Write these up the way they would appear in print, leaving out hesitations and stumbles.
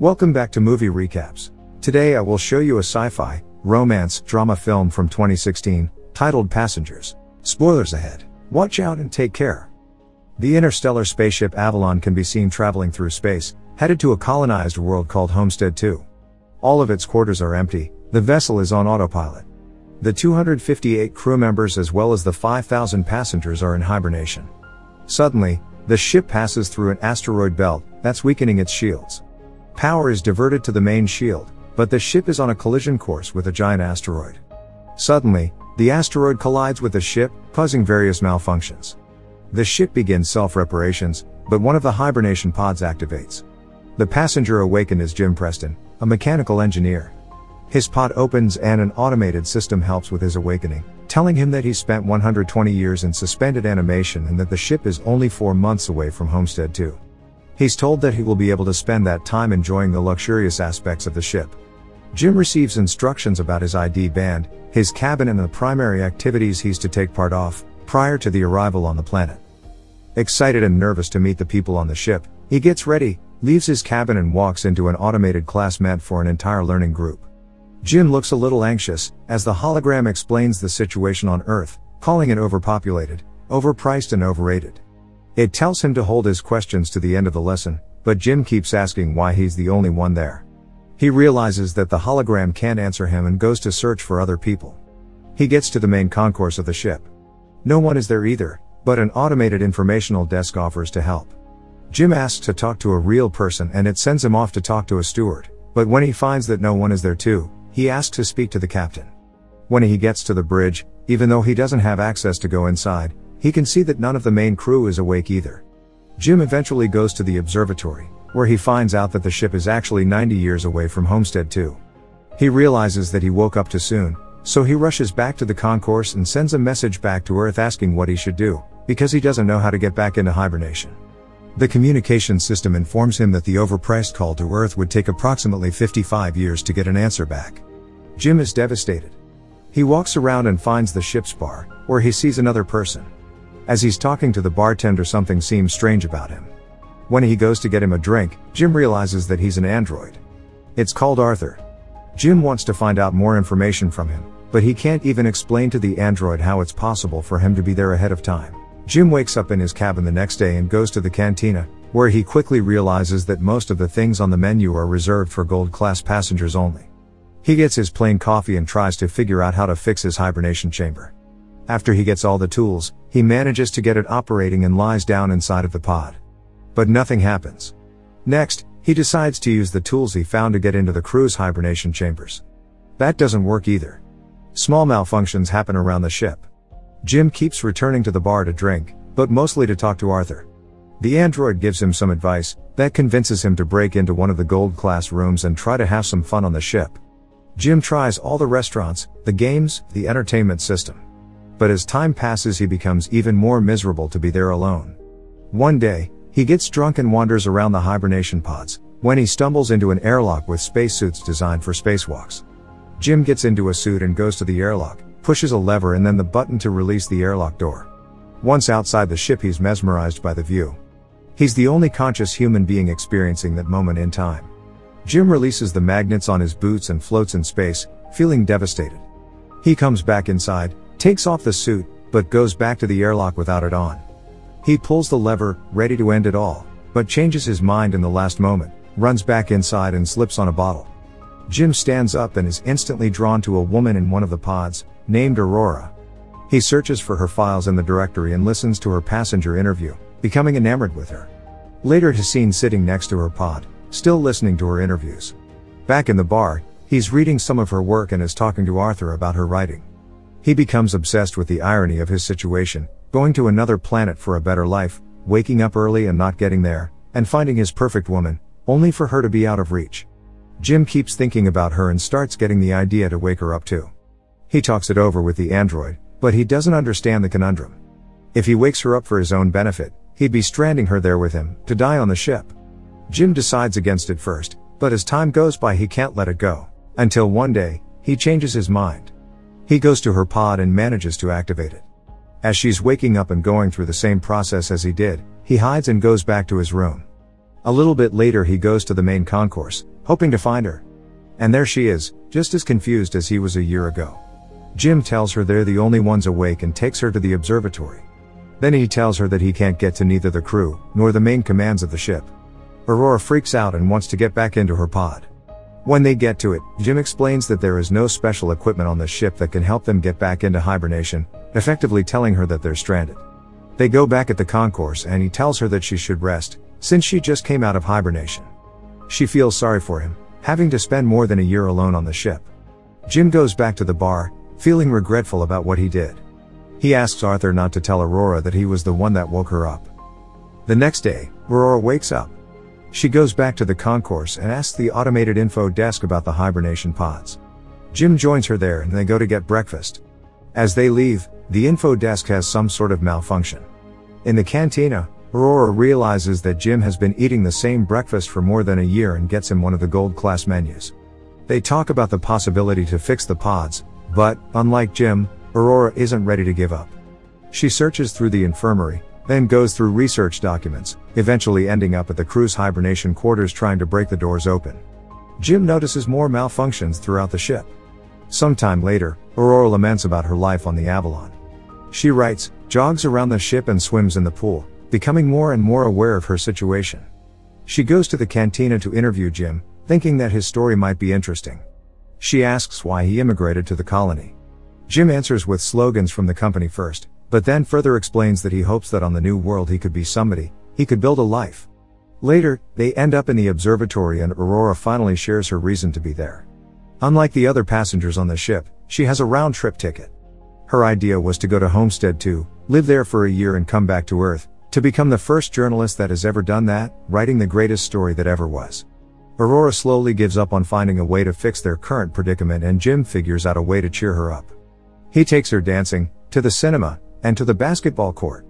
Welcome back to Movie Recaps. Today I will show you a sci-fi, romance, drama film from 2016, titled Passengers. Spoilers ahead. Watch out and take care. The interstellar spaceship Avalon can be seen traveling through space, headed to a colonized world called Homestead 2. All of its quarters are empty, the vessel is on autopilot. The 258 crew members as well as the 5,000 passengers are in hibernation. Suddenly, the ship passes through an asteroid belt that's weakening its shields. Power is diverted to the main shield, but the ship is on a collision course with a giant asteroid. Suddenly, the asteroid collides with the ship, causing various malfunctions. The ship begins self-reparations, but one of the hibernation pods activates. The passenger awakened is Jim Preston, a mechanical engineer. His pod opens and an automated system helps with his awakening, telling him that he spent 120 years in suspended animation and that the ship is only 4 months away from Homestead 2. He's told that he will be able to spend that time enjoying the luxurious aspects of the ship. Jim receives instructions about his ID band, his cabin and the primary activities he's to take part of, prior to the arrival on the planet. Excited and nervous to meet the people on the ship, he gets ready, leaves his cabin and walks into an automated class meant for an entire learning group. Jim looks a little anxious, as the hologram explains the situation on Earth, calling it overpopulated, overpriced and overrated. It tells him to hold his questions to the end of the lesson, but Jim keeps asking why he's the only one there. He realizes that the hologram can't answer him and goes to search for other people. He gets to the main concourse of the ship. No one is there either, but an automated informational desk offers to help. Jim asks to talk to a real person and it sends him off to talk to a steward, but when he finds that no one is there too, he asks to speak to the captain. When he gets to the bridge, even though he doesn't have access to go inside, he can see that none of the main crew is awake either. Jim eventually goes to the observatory, where he finds out that the ship is actually 90 years away from Homestead 2. He realizes that he woke up too soon, so he rushes back to the concourse and sends a message back to Earth asking what he should do, because he doesn't know how to get back into hibernation. The communication system informs him that the overpriced call to Earth would take approximately 55 years to get an answer back. Jim is devastated. He walks around and finds the ship's bar, where he sees another person. As he's talking to the bartender, something seems strange about him. When he goes to get him a drink, Jim realizes that he's an android. It's called Arthur. Jim wants to find out more information from him, but he can't even explain to the android how it's possible for him to be there ahead of time. Jim wakes up in his cabin the next day and goes to the cantina, where he quickly realizes that most of the things on the menu are reserved for gold-class passengers only. He gets his plain coffee and tries to figure out how to fix his hibernation chamber. After he gets all the tools, he manages to get it operating and lies down inside of the pod. But nothing happens. Next, he decides to use the tools he found to get into the crew's hibernation chambers. That doesn't work either. Small malfunctions happen around the ship. Jim keeps returning to the bar to drink, but mostly to talk to Arthur. The android gives him some advice that convinces him to break into one of the gold-class rooms and try to have some fun on the ship. Jim tries all the restaurants, the games, the entertainment system. But as time passes, he becomes even more miserable to be there alone. One day, he gets drunk and wanders around the hibernation pods, when he stumbles into an airlock with spacesuits designed for spacewalks. Jim gets into a suit and goes to the airlock, pushes a lever and then the button to release the airlock door. Once outside the ship, he's mesmerized by the view. He's the only conscious human being experiencing that moment in time. Jim releases the magnets on his boots and floats in space, feeling devastated. He comes back inside, takes off the suit, but goes back to the airlock without it on. He pulls the lever, ready to end it all, but changes his mind in the last moment, runs back inside and slips on a bottle. Jim stands up and is instantly drawn to a woman in one of the pods, named Aurora. He searches for her files in the directory and listens to her passenger interview, becoming enamored with her. Later he's seen sitting next to her pod, still listening to her interviews. Back in the bar, he's reading some of her work and is talking to Arthur about her writing. He becomes obsessed with the irony of his situation, going to another planet for a better life, waking up early and not getting there, and finding his perfect woman, only for her to be out of reach. Jim keeps thinking about her and starts getting the idea to wake her up too. He talks it over with the android, but he doesn't understand the conundrum. If he wakes her up for his own benefit, he'd be stranding her there with him, to die on the ship. Jim decides against it first, but as time goes by he can't let it go. Until one day, he changes his mind. He goes to her pod and manages to activate it. As she's waking up and going through the same process as he did, he hides and goes back to his room. A little bit later he goes to the main concourse, hoping to find her. And there she is, just as confused as he was a year ago. Jim tells her they're the only ones awake and takes her to the observatory. Then he tells her that he can't get to neither the crew, nor the main commands of the ship. Aurora freaks out and wants to get back into her pod. When they get to it, Jim explains that there is no special equipment on the ship that can help them get back into hibernation, effectively telling her that they're stranded. They go back at the concourse and he tells her that she should rest, since she just came out of hibernation. She feels sorry for him, having to spend more than a year alone on the ship. Jim goes back to the bar, feeling regretful about what he did. He asks Arthur not to tell Aurora that he was the one that woke her up. The next day, Aurora wakes up. She goes back to the concourse and asks the automated info desk about the hibernation pods. Jim joins her there and they go to get breakfast. As they leave, the info desk has some sort of malfunction. In the cantina, Aurora realizes that Jim has been eating the same breakfast for more than a year and gets him one of the gold class menus. They talk about the possibility to fix the pods, but, unlike Jim, Aurora isn't ready to give up. She searches through the infirmary, then goes through research documents, eventually ending up at the crew's hibernation quarters trying to break the doors open. Jim notices more malfunctions throughout the ship. Sometime later, Aurora laments about her life on the Avalon. She writes, jogs around the ship and swims in the pool, becoming more and more aware of her situation. She goes to the cantina to interview Jim, thinking that his story might be interesting. She asks why he immigrated to the colony. Jim answers with slogans from the company first, but then further explains that he hopes that on the new world he could be somebody, he could build a life. Later, they end up in the observatory and Aurora finally shares her reason to be there. Unlike the other passengers on the ship, she has a round-trip ticket. Her idea was to go to Homestead 2, live there for a year and come back to Earth, to become the first journalist that has ever done that, writing the greatest story that ever was. Aurora slowly gives up on finding a way to fix their current predicament and Jim figures out a way to cheer her up. He takes her dancing, to the cinema, and to the basketball court.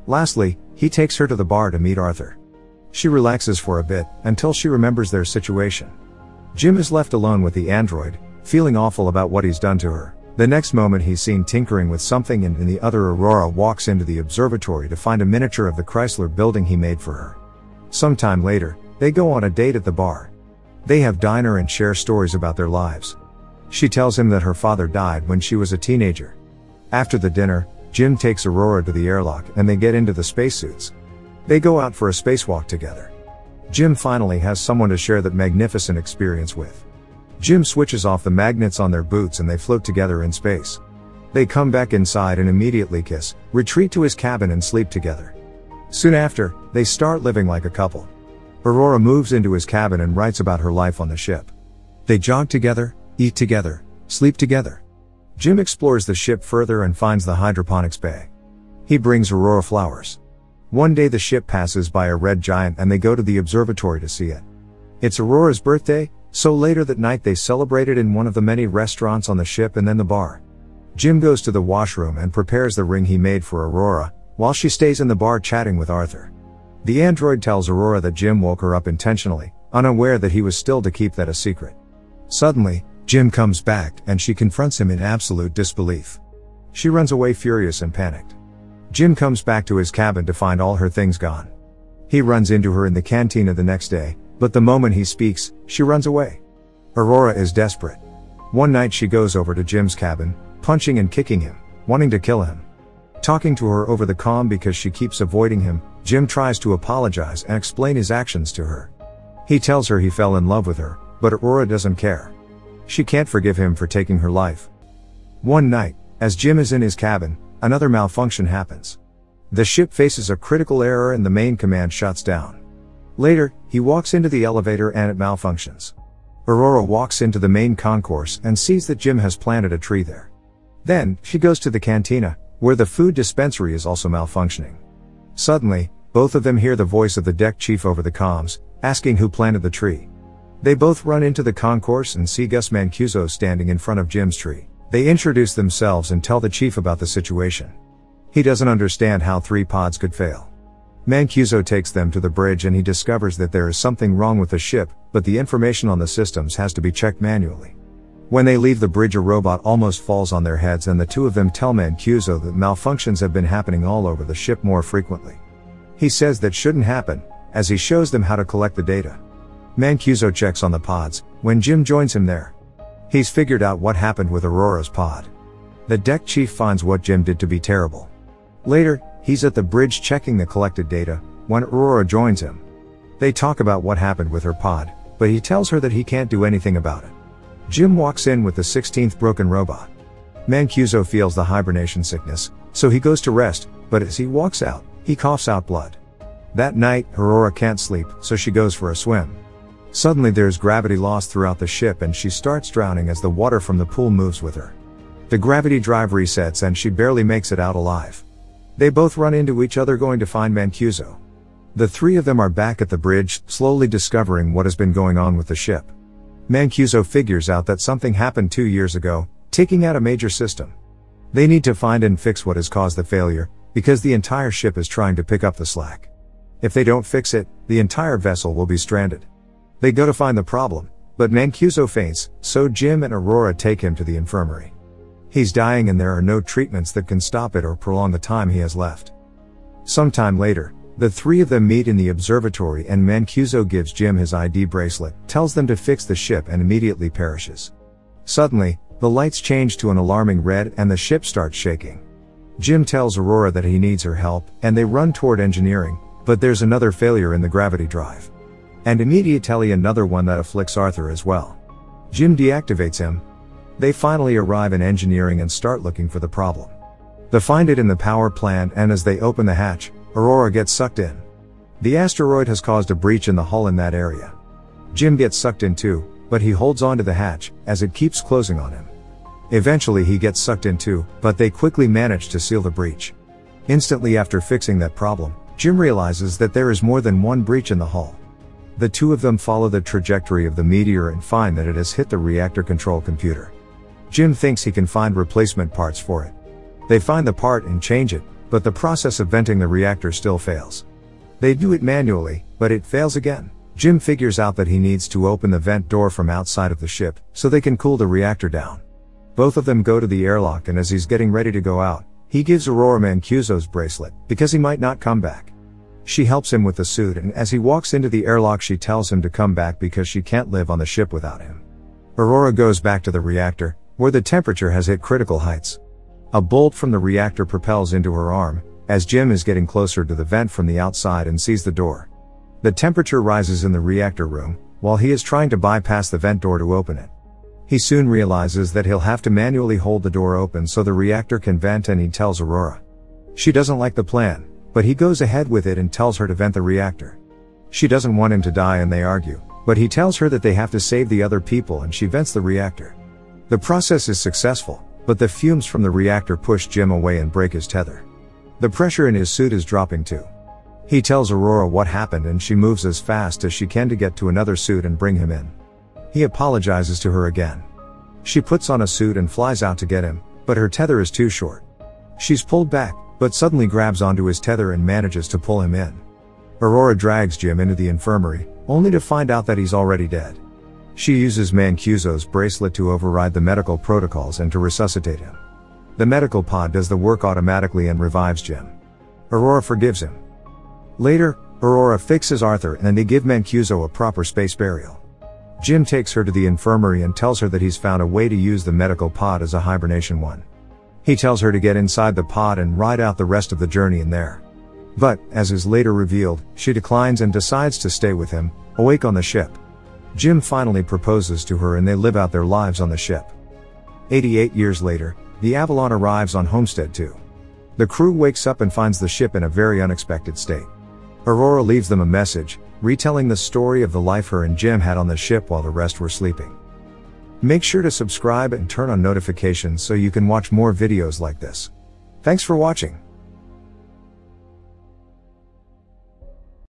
Lastly, he takes her to the bar to meet Arthur. She relaxes for a bit, until she remembers their situation. Jim is left alone with the android, feeling awful about what he's done to her. The next moment he's seen tinkering with something and in the other Aurora walks into the observatory to find a miniature of the Chrysler building he made for her. Sometime later, they go on a date at the bar. They have dinner and share stories about their lives. She tells him that her father died when she was a teenager. After the dinner, Jim takes Aurora to the airlock and they get into the spacesuits. They go out for a spacewalk together. Jim finally has someone to share that magnificent experience with. Jim switches off the magnets on their boots and they float together in space. They come back inside and immediately kiss, retreat to his cabin and sleep together. Soon after, they start living like a couple. Aurora moves into his cabin and writes about her life on the ship. They jog together, eat together, sleep together. Jim explores the ship further and finds the hydroponics bay. He brings Aurora flowers. One day the ship passes by a red giant and they go to the observatory to see it. It's Aurora's birthday, so later that night they celebrate it in one of the many restaurants on the ship and then the bar. Jim goes to the washroom and prepares the ring he made for Aurora, while she stays in the bar chatting with Arthur. The android tells Aurora that Jim woke her up intentionally, unaware that he was still to keep that a secret. Suddenly, Jim comes back and she confronts him in absolute disbelief. She runs away furious and panicked. Jim comes back to his cabin to find all her things gone. He runs into her in the cantina the next day, but the moment he speaks, she runs away. Aurora is desperate. One night she goes over to Jim's cabin, punching and kicking him, wanting to kill him. Talking to her over the comm because she keeps avoiding him, Jim tries to apologize and explain his actions to her. He tells her he fell in love with her, but Aurora doesn't care. She can't forgive him for taking her life. One night, as Jim is in his cabin, another malfunction happens. The ship faces a critical error and the main command shuts down. Later, he walks into the elevator and it malfunctions. Aurora walks into the main concourse and sees that Jim has planted a tree there. Then, she goes to the cantina, where the food dispensary is also malfunctioning. Suddenly, both of them hear the voice of the deck chief over the comms, asking who planted the tree. They both run into the concourse and see Gus Mancuso standing in front of Jim's tree. They introduce themselves and tell the chief about the situation. He doesn't understand how 3 pods could fail. Mancuso takes them to the bridge and he discovers that there is something wrong with the ship, but the information on the systems has to be checked manually. When they leave the bridge, a robot almost falls on their heads and the two of them tell Mancuso that malfunctions have been happening all over the ship more frequently. He says that shouldn't happen, as he shows them how to collect the data. Mancuso checks on the pods, when Jim joins him there. He's figured out what happened with Aurora's pod. The deck chief finds what Jim did to be terrible. Later, he's at the bridge checking the collected data, when Aurora joins him. They talk about what happened with her pod, but he tells her that he can't do anything about it. Jim walks in with the 16th broken robot. Mancuso feels the hibernation sickness, so he goes to rest, but as he walks out, he coughs out blood. That night, Aurora can't sleep, so she goes for a swim. Suddenly there's gravity loss throughout the ship and she starts drowning as the water from the pool moves with her. The gravity drive resets and she barely makes it out alive. They both run into each other going to find Mancuso. The three of them are back at the bridge, slowly discovering what has been going on with the ship. Mancuso figures out that something happened 2 years ago, taking out a major system. They need to find and fix what has caused the failure, because the entire ship is trying to pick up the slack. If they don't fix it, the entire vessel will be stranded. They go to find the problem, but Mancuso faints, so Jim and Aurora take him to the infirmary. He's dying and there are no treatments that can stop it or prolong the time he has left. Sometime later, the three of them meet in the observatory and Mancuso gives Jim his ID bracelet, tells them to fix the ship and immediately perishes. Suddenly, the lights change to an alarming red and the ship starts shaking. Jim tells Aurora that he needs her help, and they run toward engineering, but there's another failure in the gravity drive. And immediately another one that afflicts Arthur as well. Jim deactivates him. They finally arrive in engineering and start looking for the problem. They find it in the power plant and as they open the hatch, Aurora gets sucked in. The asteroid has caused a breach in the hull in that area. Jim gets sucked in too, but he holds on to the hatch, as it keeps closing on him. Eventually he gets sucked in too, but they quickly manage to seal the breach. Instantly after fixing that problem, Jim realizes that there is more than one breach in the hull. The two of them follow the trajectory of the meteor and find that it has hit the reactor control computer. Jim thinks he can find replacement parts for it. They find the part and change it, but the process of venting the reactor still fails. They do it manually, but it fails again. Jim figures out that he needs to open the vent door from outside of the ship, so they can cool the reactor down. Both of them go to the airlock and as he's getting ready to go out, he gives Aurora Mancuso's bracelet, because he might not come back. She helps him with the suit and as he walks into the airlock she tells him to come back because she can't live on the ship without him. Aurora goes back to the reactor, where the temperature has hit critical heights. A bolt from the reactor propels into her arm, as Jim is getting closer to the vent from the outside and sees the door. The temperature rises in the reactor room, while he is trying to bypass the vent door to open it. He soon realizes that he'll have to manually hold the door open so the reactor can vent and he tells Aurora. She doesn't like the plan, but he goes ahead with it and tells her to vent the reactor. She doesn't want him to die and they argue, but he tells her that they have to save the other people and she vents the reactor. The process is successful, but the fumes from the reactor push Jim away and break his tether. The pressure in his suit is dropping too. He tells Aurora what happened and she moves as fast as she can to get to another suit and bring him in. He apologizes to her again. She puts on a suit and flies out to get him, but her tether is too short. She's pulled back, but suddenly grabs onto his tether and manages to pull him in. Aurora drags Jim into the infirmary, only to find out that he's already dead. She uses Mancuso's bracelet to override the medical protocols and to resuscitate him. The medical pod does the work automatically and revives Jim. Aurora forgives him. Later, Aurora fixes Arthur and they give Mancuso a proper space burial. Jim takes her to the infirmary and tells her that he's found a way to use the medical pod as a hibernation one. He tells her to get inside the pod and ride out the rest of the journey in there. But, as is later revealed, she declines and decides to stay with him, awake on the ship. Jim finally proposes to her and they live out their lives on the ship. 88 years later, the Avalon arrives on Homestead 2. The crew wakes up and finds the ship in a very unexpected state. Aurora leaves them a message, retelling the story of the life her and Jim had on the ship while the rest were sleeping. Make sure to subscribe and turn on notifications so you can watch more videos like this. Thanks for watching.